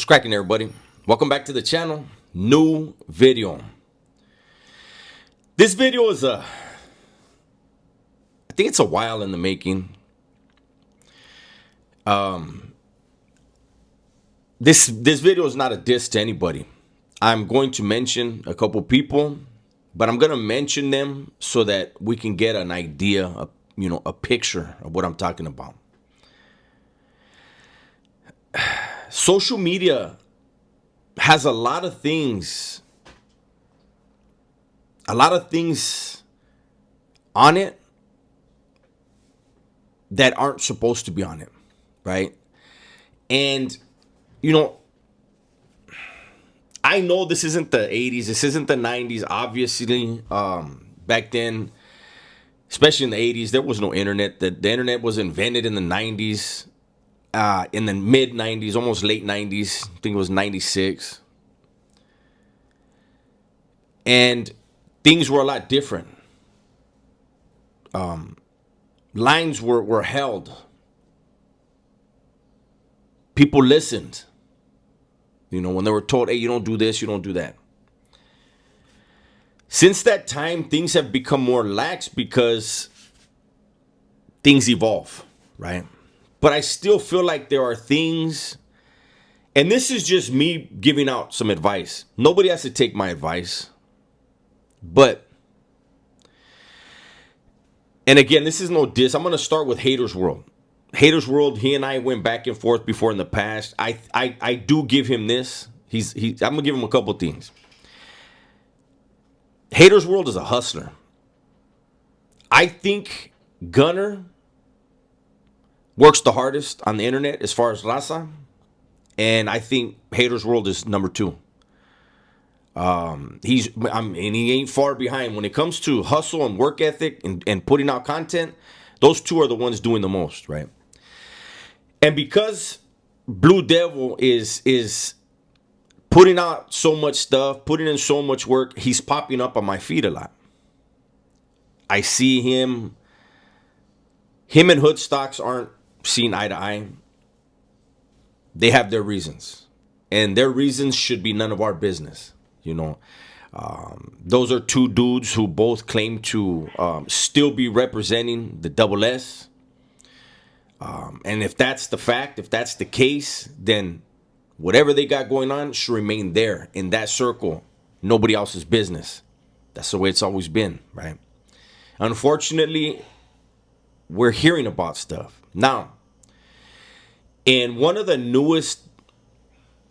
Cracking, everybody? Welcome back to the channel. New video. This video is I think it's a while in the making. This video is not a diss to anybody. I'm going to mention a couple people, but I'm going to mention them so that we can get an idea, a picture of what I'm talking about. Social media has a lot of things on it that aren't supposed to be on it, right? And I know this isn't the 80s, this isn't the 90s. Obviously, back then, especially in the 80s, there was no internet. The internet was invented in the 90s, in the mid 90s, almost late 90s. I think it was 96. And things were a lot different. Lines were held. People listened. When they were told, hey, you don't do this, you don't do that. Since that time, things have become more lax because things evolve, right? But I still feel like there are things, and this is just me giving out some advice. Nobody has to take my advice. But, and again, this is no diss. I'm going to start with Hater's World. Hater's World, he and I went back and forth before in the past. I do give him this. I'm going to give him a couple things. Hater's World is a hustler. I think Gunner works the hardest on the internet as far as Raza. And I think Hater's World is number 2. He ain't far behind when it comes to hustle and work ethic and putting out content. Those two are the ones doing the most, right? And because Blue Devil is putting out so much stuff, putting in so much work, he's popping up on my feed a lot. I see him and Hood Stocks aren't seen eye to eye. They have their reasons, and their reasons should be none of our business. Those are two dudes who both claim to still be representing the double S. And if that's the fact, if that's the case, then whatever they got going on should remain there in that circle. Nobody else's business. That's the way it's always been, right? Unfortunately, we're hearing about stuff. Now, in one of the newest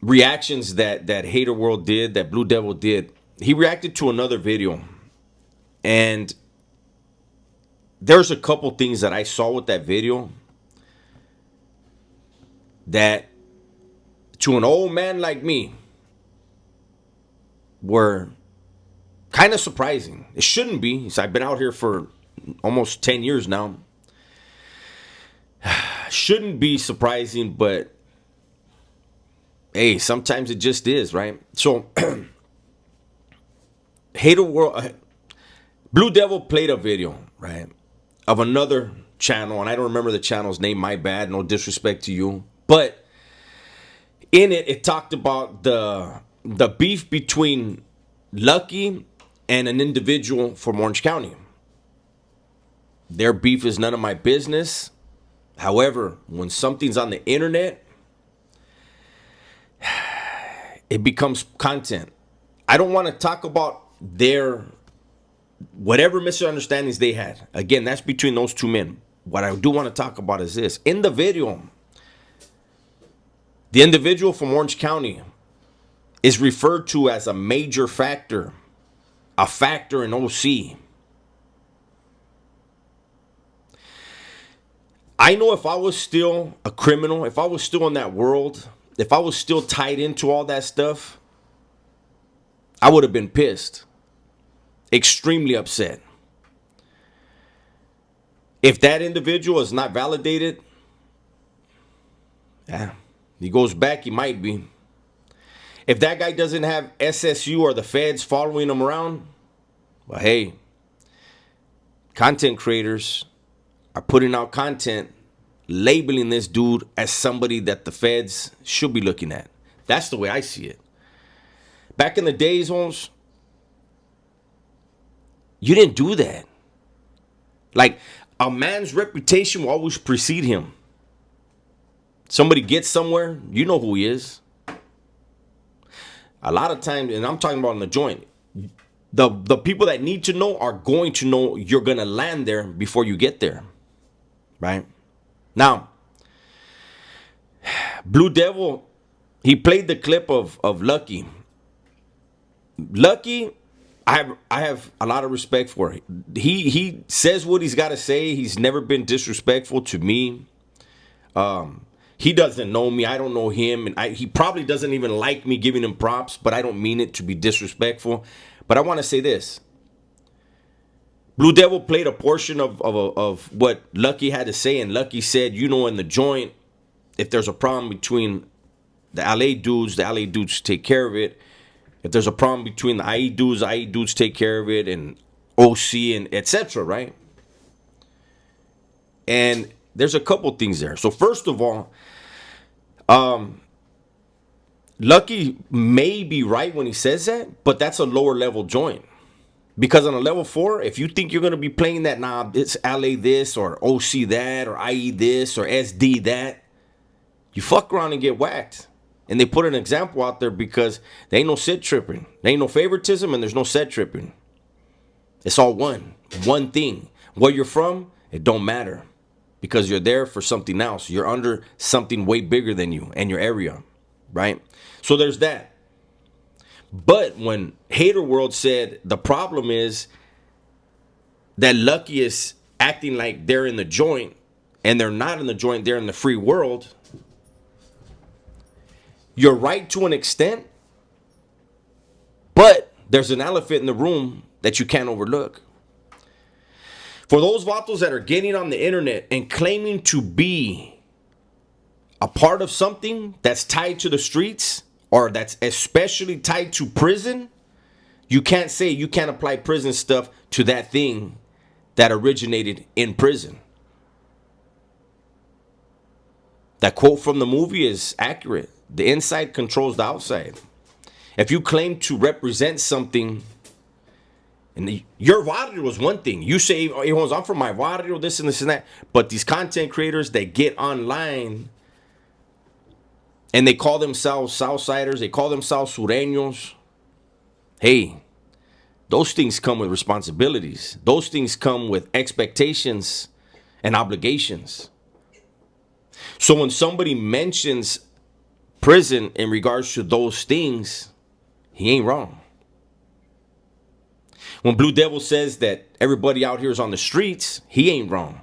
reactions that Hater World did, that Blue Devil did, he reacted to another video. And there's a couple things that I saw with that video that, to an old man like me, were kind of surprising. It shouldn't be. I've been out here for almost 10 years now. Shouldn't be surprising, but hey, sometimes it just is, right? So, Hater World, Blue Devil played a video, right, of another channel, and I don't remember the channel's name, my bad, no disrespect to you. But in it, it talked about the beef between Lucky and an individual from Orange County. Their beef is none of my business. However, when something's on the internet, it becomes content. I don't want to talk about their whatever misunderstandings they had. Again, that's between those two men. What I do want to talk about is this. In the video, the individual from Orange County is referred to as a major factor, a factor in OC. I know if I was still a criminal, if I was still in that world, if I was still tied into all that stuff, I would have been pissed. Extremely upset. If that individual is not validated, he goes back, he might be. If that guy doesn't have SSU or the feds following him around, well, hey, content creators are putting out content labeling this dude as somebody that the feds should be looking at. That's the way I see it. Back in the days, Holmes, you didn't do that. Like, a man's reputation will always precede him. Somebody gets somewhere, you know who he is. A lot of times, and I'm talking about in the joint, the people that need to know are going to know you're going to land there before you get there. Right? Now, Blue Devil, he played the clip of Lucky. Lucky, I have a lot of respect for it. He says what he's got to say. He's never been disrespectful to me. He doesn't know me. I don't know him. And he probably doesn't even like me giving him props, but I don't mean it to be disrespectful. But I want to say this. Blue Devil played a portion of what Lucky had to say, and Lucky said, you know, in the joint, if there's a problem between the LA dudes take care of it. If there's a problem between the IE dudes take care of it, and OC and etc., right? And there's a couple things there. So first of all, Lucky may be right when he says that, but that's a lower level joint. Because on a level 4, if you think you're going to be playing that, nah, it's LA this, or OC that, or IE this, or SD that, you fuck around and get whacked. And they put an example out there because there ain't no set tripping. There ain't no favoritism, and there's no set tripping. It's all one thing. Where you're from, it don't matter. Because you're there for something else. You're under something way bigger than you and your area, right? So there's that. But when Hater World said the problem is that Lucky is acting like they're in the joint, and they're not in the joint, they're in the free world, you're right to an extent, but there's an elephant in the room that you can't overlook. For those vatos that are getting on the internet and claiming to be a part of something that's tied to the streets, or that's especially tied to prison, you can't say you can't apply prison stuff to that thing that originated in prison. That quote from the movie is accurate. The inside controls the outside. If you claim to represent something, and your barrio was one thing. You say, oh, I'm from my barrio, this and this and that. But these content creators that get online and they call themselves Southsiders, they call themselves Sureños. Hey, those things come with responsibilities. Those things come with expectations and obligations. So when somebody mentions prison in regards to those things, he ain't wrong. When Blue Devil says that everybody out here is on the streets, he ain't wrong.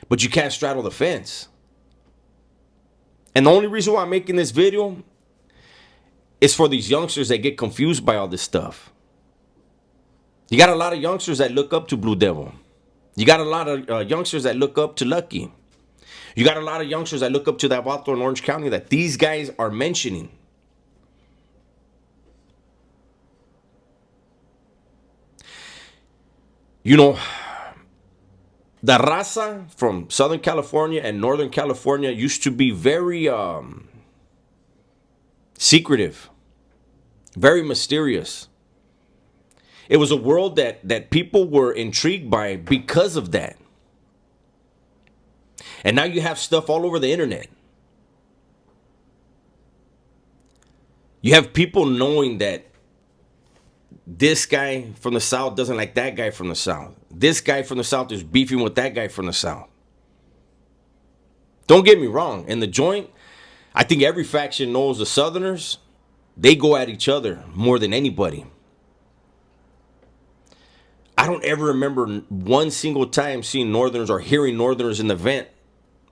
But you can't straddle the fence. And the only reason why I'm making this video is for these youngsters that get confused by all this stuff. You got a lot of youngsters that look up to Blue Devil. You got a lot of youngsters that look up to Lucky. You got a lot of youngsters that look up to that vato in Orange County that these guys are mentioning. You know, the raza from Southern California and Northern California used to be very secretive, very mysterious. It was a world that people were intrigued by because of that. And now you have stuff all over the internet. You have people knowing that this guy from the South doesn't like that guy from the South. This guy from the South is beefing with that guy from the South. Don't get me wrong. In the joint, I think every faction knows the Southerners, they go at each other more than anybody. I don't ever remember one single time seeing Northerners or hearing Northerners in the vent,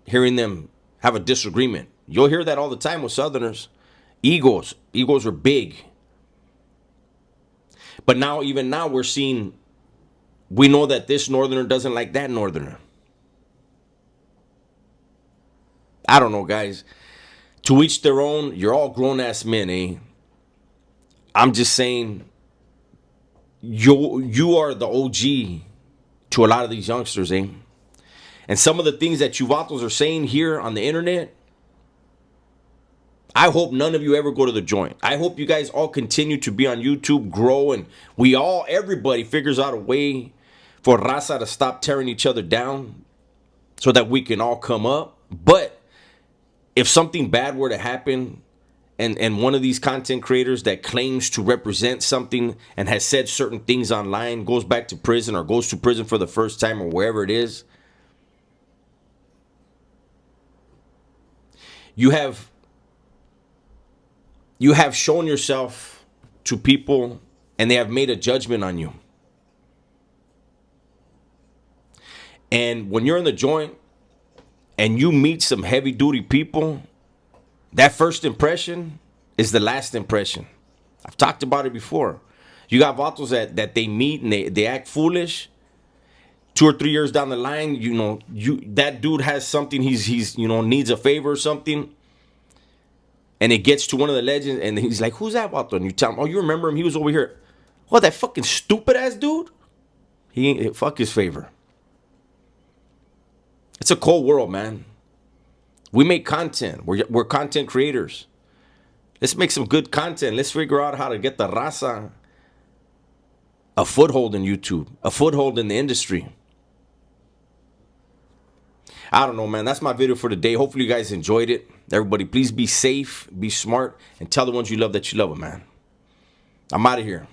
hearing them have a disagreement. You'll hear that all the time with Southerners. Egos are big. But now, even now, we know that this Northerner doesn't like that Northerner. I don't know, guys. To each their own. You're all grown-ass men, eh? I'm just saying, you are the OG to a lot of these youngsters, eh? And some of the things that you vatos are saying here on the internet, I hope none of you ever go to the joint. I hope you guys all continue to be on YouTube, grow, and everybody figures out a way for Raza to stop tearing each other down so that we can all come up. But if something bad were to happen, and one of these content creators that claims to represent something and has said certain things online goes back to prison or goes to prison for the first time or wherever it is, you have shown yourself to people and they have made a judgment on you. And when you're in the joint and you meet some heavy duty people, that first impression is the last impression. I've talked about it before. You got vatos that they meet and they act foolish. 2 or 3 years down the line, that dude has something, he's needs a favor or something. And it gets to one of the legends and he's like, who's that vato? And you tell him, oh, you remember him? He was over here. What, that fucking stupid ass dude? He ain't, fuck his favor. It's a cold world, man. We make content. We're content creators. Let's make some good content. Let's figure out how to get the raza a foothold in YouTube, a foothold in the industry. I don't know, man. That's my video for today. Hopefully you guys enjoyed it. Everybody, please be safe, be smart, and tell the ones you love that you love them, man. I'm out of here.